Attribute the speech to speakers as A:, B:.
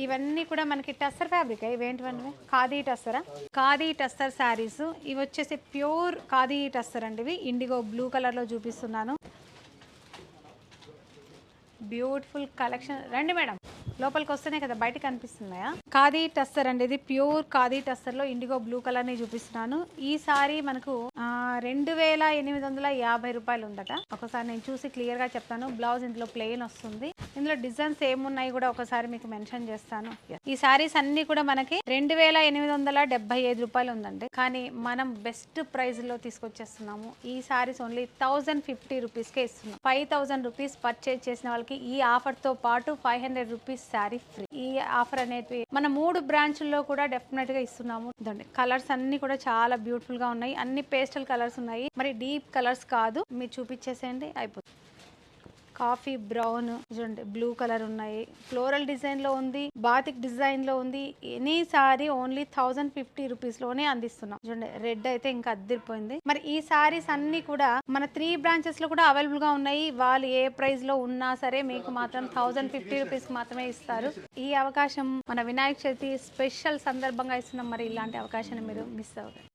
A: ఇవన్నీ కూడా మనకి టస్సర్ ఫ్యాబ్రిక్. ఇవేంటివన్నీ ఖాదీ టస్సరా? ఖాదీ టస్సర్ శారీస్. ఇవి వచ్చేసి ప్యూర్ ఖాదీ టస్సర్ అండి. ఇవి ఇండిగో బ్లూ కలర్ లో చూపిస్తున్నాను. Beautiful collection. రండి మేడం, లోపలికి వస్తేనే కదా బయట కనిపిస్తున్నాయా. ఖాదీ టస్సర్ అండి, ఇది ప్యూర్ ఖాదీ టస్సర్ లో ఇండిగో బ్లూ కలర్ ని చూపిస్తున్నాను. ఈ సారీ మనకు 2850 రూపాయలు ఉందట. ఒకసారి నేను చూసి క్లియర్ గా చెప్తాను. బ్లౌజ్ ఇందులో ప్లెయిన్ వస్తుంది. ఇందులో డిజైన్స్ ఏమున్నాయి కూడా ఒకసారి మీకు మెన్షన్ చేస్తాను. ఈ సారీస్ అన్ని కూడా మనకి 2875 రూపాయలు ఉందండి. కానీ మనం బెస్ట్ ప్రైస్ లో తీసుకొచ్చేస్తున్నాము. ఈ సారీస్ ఓన్లీ 1050 రూపీస్ కే ఇస్తున్నాం. 5000 రూపీస్ పర్చేజ్ చేసిన వాళ్ళకి ఈ ఆఫర్ తో పాటు 500 రూపీస్ శారీ ఫ్రీ. ఈ ఆఫర్ అనేది మన 3 బ్రాంచ్ల్లో కూడా డెఫినెట్ గా ఇస్తున్నాము. కలర్స్ అన్ని కూడా చాలా బ్యూటిఫుల్ గా ఉన్నాయి. అన్ని పేస్టల్ కలర్స్ ఉన్నాయి, మరి డీప్ కలర్స్ కాదు. మీరు చూపించేసేయండి, అయిపోతుంది. కాఫీ బ్రౌన్ చూడండి, బ్లూ కలర్ ఉన్నాయి, ఫ్లోరల్ డిజైన్ లో ఉంది, బాతిక్ డిజైన్ లో ఉంది. ఎనీ సారీ ఓన్లీ 1050 రూపీస్ లోనే అందిస్తున్నాం. చూడండి, రెడ్ అయితే ఇంకా అద్దరిపోయింది. మరి ఈ సారీస్ అన్ని కూడా మన 3 బ్రాంచెస్ లో కూడా అవైలబుల్ గా ఉన్నాయి. వాళ్ళు ఏ ప్రైస్ లో ఉన్నా సరే మీకు మాత్రం 1050 రూపీస్ మాత్రమే ఇస్తారు. ఈ అవకాశం మన వినాయక చవితి స్పెషల్ సందర్భంగా ఇస్తున్నాం. మరి ఇలాంటి అవకాశాన్ని మీరు మిస్ అవ్వరు.